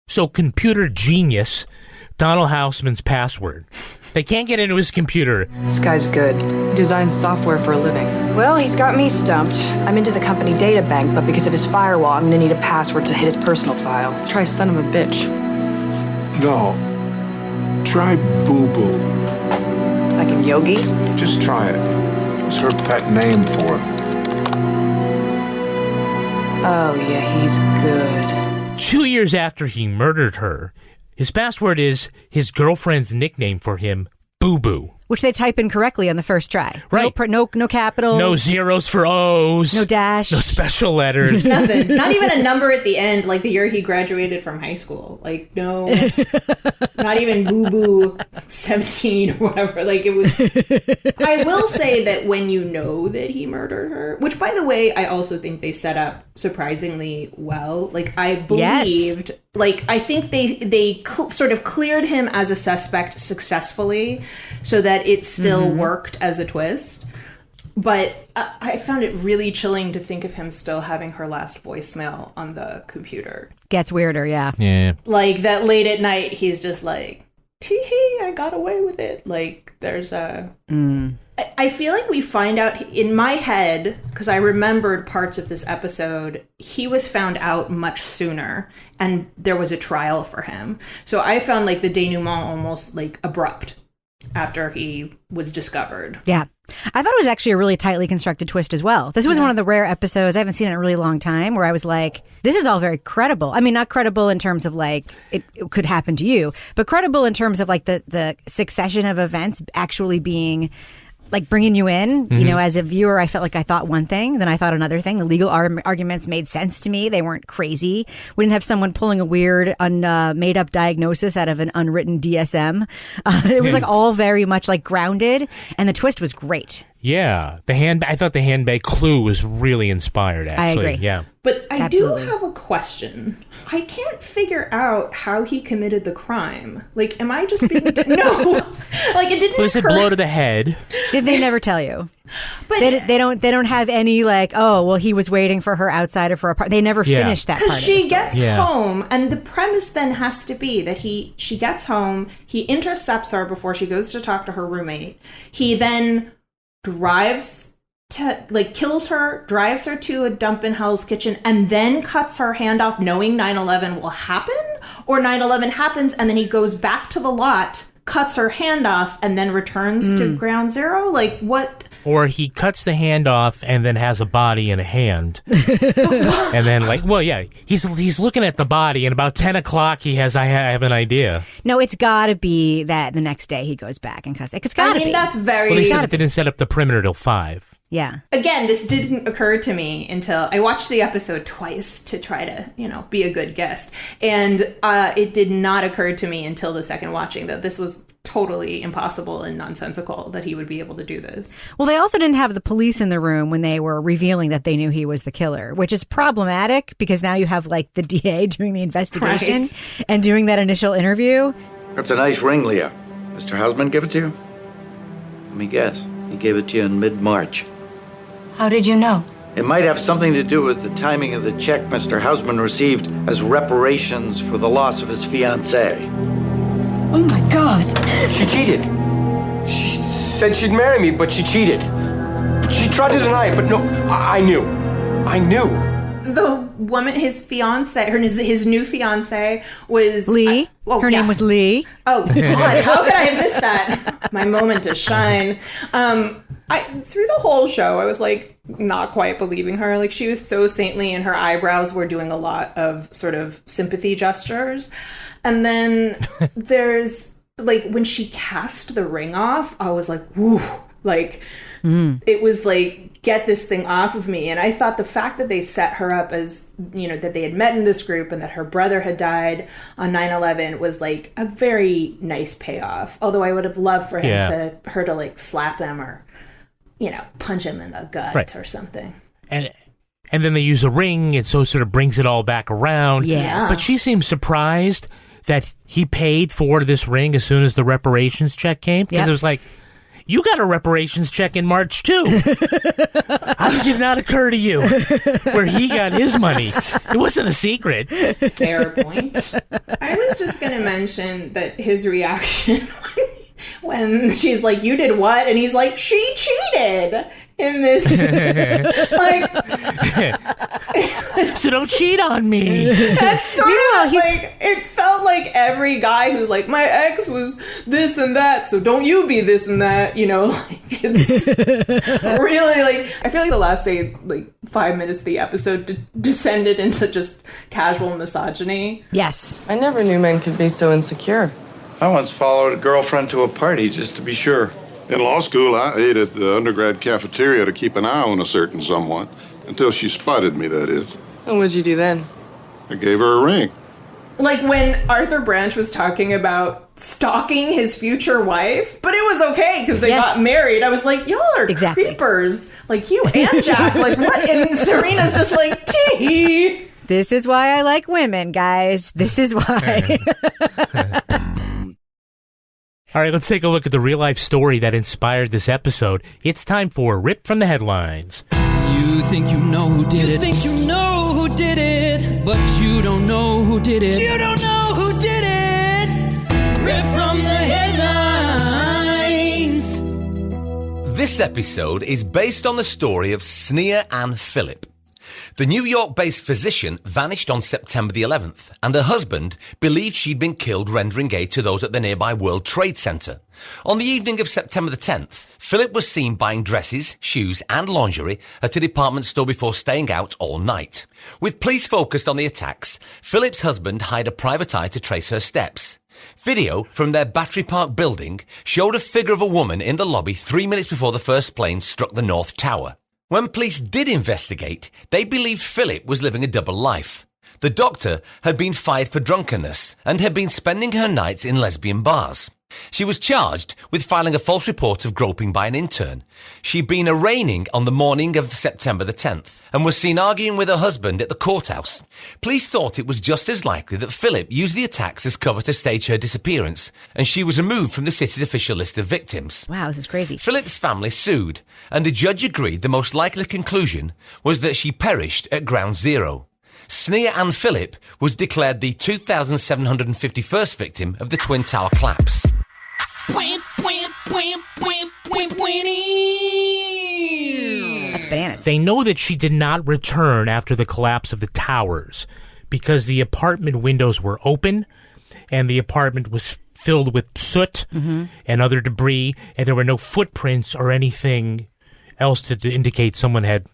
[SPEAKER 3] So, computer genius, Donald Houseman's password. They can't get into his computer.
[SPEAKER 7] This guy's good. He designs software for a living. Well, he's got me stumped. I'm into the company data bank, but because of his firewall, I'm gonna need a password to hit his personal file. Try son of a bitch.
[SPEAKER 10] No. Try Boo Boo.
[SPEAKER 7] Like in Yogi?
[SPEAKER 10] Just try it. It's her pet name for it.
[SPEAKER 7] Oh, yeah, he's good.
[SPEAKER 3] 2 years after he murdered her, his password is his girlfriend's nickname for him, Boo Boo.
[SPEAKER 5] Which they type in correctly on the first try.
[SPEAKER 3] Right.
[SPEAKER 5] No capitals.
[SPEAKER 3] No zeros for O's.
[SPEAKER 5] No dash.
[SPEAKER 3] No special letters.
[SPEAKER 9] Nothing. Not even a number at the end, like the year he graduated from high school. Like, no. Not even Boo Boo 17 or whatever. Like, it was. I will say that when you know that he murdered her, which, by the way, I also think they set up surprisingly well. Like, I believed. Yes. Like, I think they sort of cleared him as a suspect successfully, so that it still worked as a twist. But I found it really chilling to think of him still having her last voicemail on the computer.
[SPEAKER 5] Gets weirder, yeah.
[SPEAKER 3] Yeah.
[SPEAKER 9] Like, that late at night, he's just like, tee-hee, I got away with it. Like, there's a... I feel like we find out, in my head, because I remembered parts of this episode, he was found out much sooner, and there was a trial for him. So I found, like, the denouement almost, like, abrupt after he was discovered.
[SPEAKER 5] Yeah. I thought it was actually a really tightly constructed twist as well. This was one of the rare episodes, I haven't seen it in a really long time, where I was like, this is all very credible. I mean, not credible in terms of like, it could happen to you, but credible in terms of like the succession of events actually being... like bringing you in, you know, as a viewer, I felt like I thought one thing, then I thought another thing. The legal arguments made sense to me. They weren't crazy. We didn't have someone pulling a weird, made up diagnosis out of an unwritten DSM. It was like all very much like grounded, and the twist was great.
[SPEAKER 3] Yeah, I thought the handbag clue was really inspired, actually.
[SPEAKER 5] I agree.
[SPEAKER 3] Yeah.
[SPEAKER 9] But I do have a question. I can't figure out how he committed the crime. Like, am I just being... No. Like, it didn't
[SPEAKER 3] Was it blow to the head?
[SPEAKER 5] They never tell you.
[SPEAKER 9] But
[SPEAKER 5] they don't have any like, oh, well, he was waiting for her outside of her apartment. They never finish that part.
[SPEAKER 9] Because she gets home, and the premise then has to be that she gets home, he intercepts her before she goes to talk to her roommate. He then drives to, like, kills her, drives her to a dump in Hell's Kitchen, and then cuts her hand off knowing 9/11 will happen? Or 9/11 happens, and then he goes back to the lot, cuts her hand off, and then returns to Ground Zero? Like, what...
[SPEAKER 3] Or he cuts the hand off and then has a body and a hand. And then, like, well, yeah, he's looking at the body, and about 10 o'clock I have an idea.
[SPEAKER 5] No, it's got to be that the next day he goes back and cuts it. It's got to be.
[SPEAKER 9] That's very...
[SPEAKER 3] Well, they said it didn't set up the perimeter till 5.
[SPEAKER 5] Yeah.
[SPEAKER 9] Again, this didn't occur to me until I watched the episode twice to try to, be a good guest. And it did not occur to me until the second watching that this was totally impossible and nonsensical that he would be able to do this.
[SPEAKER 5] Well, they also didn't have the police in the room when they were revealing that they knew he was the killer, which is problematic because now you have like the DA doing the investigation and doing that initial interview.
[SPEAKER 11] That's a nice ring, Leah. Mr. Hausman give it to you? Let me guess. He gave it to you in mid-March.
[SPEAKER 16] How did you know?
[SPEAKER 11] It might have something to do with the timing of the check Mr. Hausman received as reparations for the loss of his fiancée.
[SPEAKER 16] Oh my God.
[SPEAKER 12] She cheated. She said she'd marry me, but she cheated. She tried to deny it, but no, I knew.
[SPEAKER 9] The woman, his fiance, his new fiance was
[SPEAKER 5] Leigh. Her name was Leigh.
[SPEAKER 9] Oh God, how could I have missed that? My moment to shine. Through the whole show, I was like not quite believing her. Like she was so saintly, and her eyebrows were doing a lot of sort of sympathy gestures. And then there's like when she cast the ring off, I was like, woo, like it was like, get this thing off of me. And I thought the fact that they set her up as, that they had met in this group and that her brother had died on 9/11 was like a very nice payoff. Although I would have loved for her to like slap him or, punch him in the gut or something.
[SPEAKER 3] And then they use a ring, and so it sort of brings it all back around.
[SPEAKER 5] Yeah.
[SPEAKER 3] But she seems surprised that he paid for this ring as soon as the reparations check came. Because it was like, you got a reparations check in March, too. How did it not occur to you where he got his money? It wasn't a secret.
[SPEAKER 9] Fair point. I was just going to mention that his reaction when she's like, you did what? And he's like, she cheated in this.
[SPEAKER 3] So don't cheat on me.
[SPEAKER 9] That's sort of like, it felt like every guy who's like, my ex was this and that, so don't you be this and that, it's really like, I feel like the last, say, like 5 minutes of the episode descended into just casual misogyny.
[SPEAKER 5] Yes.
[SPEAKER 19] I never knew men could be so insecure.
[SPEAKER 11] I once followed a girlfriend to a party just to be sure.
[SPEAKER 8] In law school, I ate at the undergrad cafeteria to keep an eye on a certain someone, until she spotted me, that is.
[SPEAKER 19] And what'd you do then?
[SPEAKER 8] I gave her a ring.
[SPEAKER 9] Like when Arthur Branch was talking about stalking his future wife, but it was okay because they got married. I was like, y'all are creepers. Like you and Jack. Like what? And Serena's just like, tee.
[SPEAKER 5] This is why I like women, guys. This is why.
[SPEAKER 3] All right, let's take a look at the real-life story that inspired this episode. It's time for Rip from the Headlines.
[SPEAKER 4] You think you know who did it. You think you know who did it. But you don't know who did it. You don't know who did it. Rip from the Headlines.
[SPEAKER 1] This episode is based on the story of Sneha Anne Philip. The New York-based physician vanished on September the 11th, and her husband believed she'd been killed rendering aid to those at the nearby World Trade Center. On the evening of September the 10th, Philip was seen buying dresses, shoes, and lingerie at a department store before staying out all night. With police focused on the attacks, Philip's husband hired a private eye to trace her steps. Video from their Battery Park building showed a figure of a woman in the lobby 3 minutes before the first plane struck the North Tower. When police did investigate, they believed Philip was living a double life. The doctor had been fired for drunkenness and had been spending her nights in lesbian bars. She was charged with filing a false report of groping by an intern. She'd been arraigning on the morning of September the 10th and was seen arguing with her husband at the courthouse. Police thought it was just as likely that Philip used the attacks as cover to stage her disappearance, and she was removed from the city's official list of victims.
[SPEAKER 5] Wow, this is crazy.
[SPEAKER 1] Philip's family sued, and a judge agreed the most likely conclusion was that she perished at Ground Zero. Sneha Anne Philip was declared the 2,751st victim of the Twin Tower collapse.
[SPEAKER 5] That's bananas.
[SPEAKER 3] They know that she did not return after the collapse of the towers because the apartment windows were open and the apartment was filled with soot and other debris, and there were no footprints or anything else to indicate someone had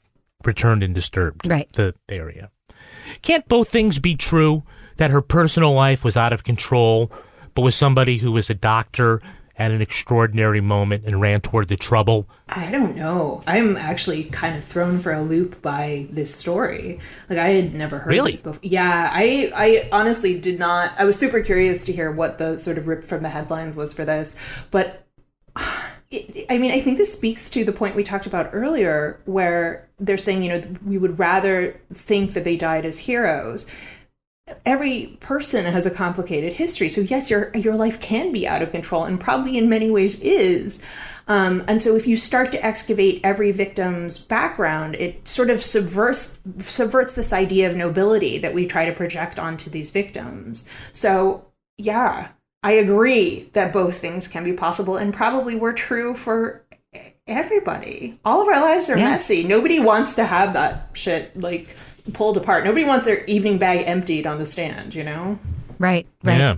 [SPEAKER 3] returned and disturbed the area. Can't both things be true, that her personal life was out of control, but was somebody who was a doctor at an extraordinary moment and ran toward the trouble?
[SPEAKER 9] I don't know. I'm actually kind of thrown for a loop by this story. Like, I had never heard this before. Yeah, I honestly did not. I was super curious to hear what the sort of rip from the headlines was for this. But, I think this speaks to the point we talked about earlier, where they're saying, we would rather think that they died as heroes. Every person has a complicated history. So yes, your life can be out of control, and probably in many ways is. And so if you start to excavate every victim's background, it sort of subverts this idea of nobility that we try to project onto these victims. So yeah, I agree that both things can be possible and probably were true for everybody. All of our lives are messy. Nobody wants to have that shit pulled apart. Nobody wants their evening bag emptied on the stand,
[SPEAKER 5] Right.
[SPEAKER 3] Yeah.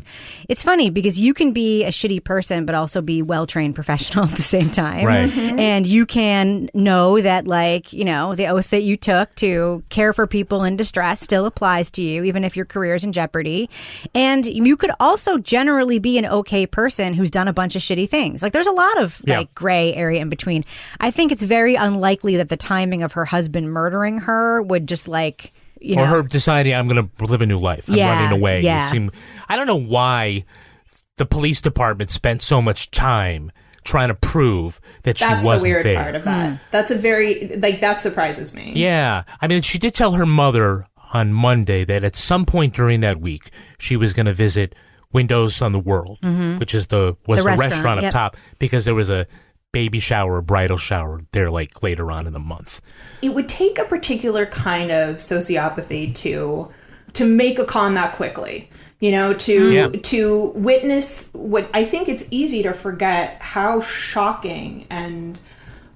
[SPEAKER 5] It's funny because you can be a shitty person, but also be well-trained professional at the same time.
[SPEAKER 3] Right.
[SPEAKER 5] Mm-hmm. And you can know that, the oath that you took to care for people in distress still applies to you, even if your career is in jeopardy. And you could also generally be an okay person who's done a bunch of shitty things. There's a lot of gray area in between. I think it's very unlikely that the timing of her husband murdering her would just
[SPEAKER 3] or her deciding, I'm going to live a new life. I'm running away.
[SPEAKER 5] Yeah.
[SPEAKER 3] I don't know why the police department spent so much time trying to prove that she wasn't there.
[SPEAKER 9] That's the weird part of that. That's a very, that surprises me.
[SPEAKER 3] Yeah. She did tell her mother on Monday that at some point during that week, she was going to visit Windows on the World, which is the restaurant up top, because there was a baby shower, bridal shower there later on in the month.
[SPEAKER 9] It would take a particular kind of sociopathy to make a con that quickly, to witness what I think it's easy to forget how shocking and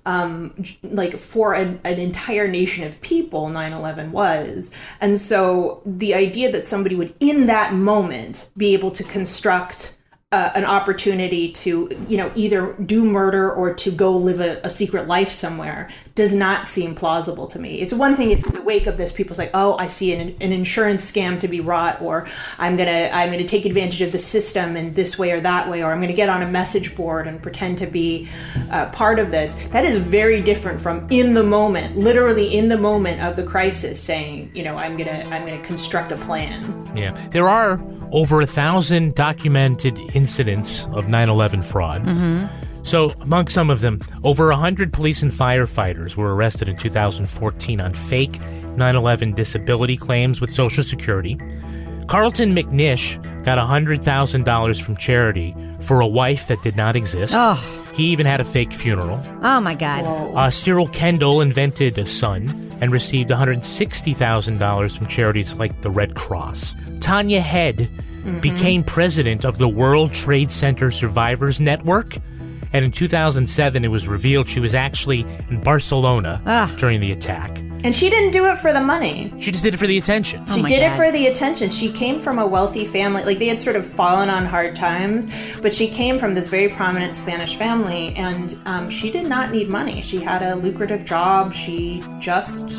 [SPEAKER 9] for an entire nation of people 9/11 was. And so the idea that somebody would in that moment be able to construct an opportunity to, either do murder or to go live a secret life somewhere does not seem plausible to me. It's one thing if in the wake of this, people's oh, I see an insurance scam to be wrought, or I'm gonna take advantage of the system in this way or that way, or I'm gonna get on a message board and pretend to be part of this. That is very different from in the moment, literally in the moment of the crisis, saying, I'm gonna construct a plan.
[SPEAKER 3] Yeah, there are over 1,000 documented incidents of 9/11 fraud. So, among some of them, over 100 police and firefighters were arrested in 2014 on fake 9/11 disability claims with Social Security. Carlton McNish got $100,000 from charity for a wife that did not exist.
[SPEAKER 5] Oh.
[SPEAKER 3] He even had a fake funeral.
[SPEAKER 5] Oh, my God.
[SPEAKER 3] Cyril Kendall invented a son and received $160,000 from charities like the Red Cross. Tanya Head became president of the World Trade Center Survivors Network. And in 2007, it was revealed she was actually in Barcelona during the attack.
[SPEAKER 9] And she didn't do it for the money.
[SPEAKER 3] She just did it for the attention.
[SPEAKER 9] She did it for the attention. She came from a wealthy family. They had sort of fallen on hard times, but she came from this very prominent Spanish family, and she did not need money. She had a lucrative job. She just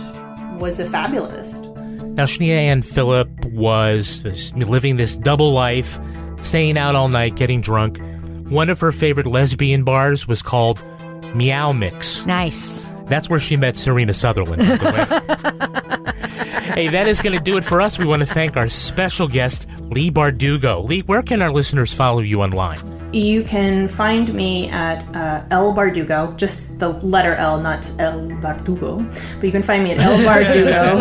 [SPEAKER 9] was a fabulist.
[SPEAKER 3] Now, Sneha Anne Philip was living this double life, staying out all night, getting drunk. One of her favorite lesbian bars was called Meow Mix.
[SPEAKER 5] Nice.
[SPEAKER 3] That's where she met Serena Sutherland, by the way. Hey, that is going to do it for us. We want to thank our special guest, Leigh Bardugo. Leigh, where can our listeners follow you online?
[SPEAKER 9] You can find me at L Bardugo, just the letter L, not El Bardugo. But you can find me at El Bardugo.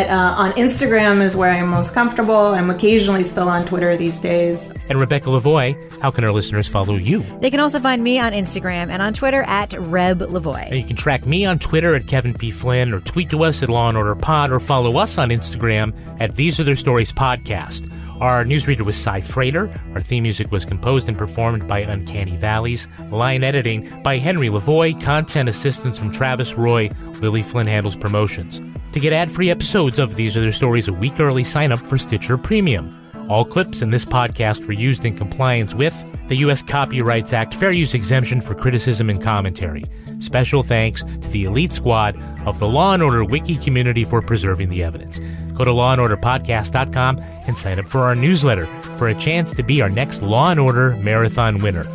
[SPEAKER 9] On Instagram is where I'm most comfortable. I'm occasionally still on Twitter these days.
[SPEAKER 3] And Rebecca Lavoie, how can our listeners follow you?
[SPEAKER 5] They can also find me on Instagram and on Twitter at Reb Lavoie.
[SPEAKER 3] And you can track me on Twitter at Kevin P. Flynn, or tweet to us at Law & Order Pod, or follow us on Instagram at These Are Their Stories Podcast. Our newsreader was Cy Frater. Our theme music was composed and performed by Uncanny Valleys. Line editing by Henry Lavoie. Content assistance from Travis Roy. Lily Flynn handles promotions. To get ad-free episodes of These Are Their Stories a week early, sign up for Stitcher Premium. All clips in this podcast were used in compliance with the U.S. Copyrights Act Fair Use Exemption for criticism and commentary. Special thanks to the elite squad of the Law & Order Wiki community for preserving the evidence. Go to lawandorderpodcast.com and sign up for our newsletter for a chance to be our next Law & Order Marathon winner.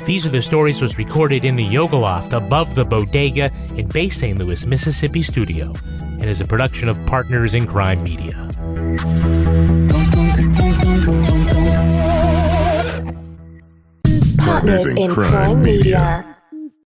[SPEAKER 3] These Are the Stories was recorded in the Yoga Loft above the Bodega in Bay St. Louis, Mississippi studio and is a production of Partners in Crime Media.
[SPEAKER 2] Partners in Crime Media.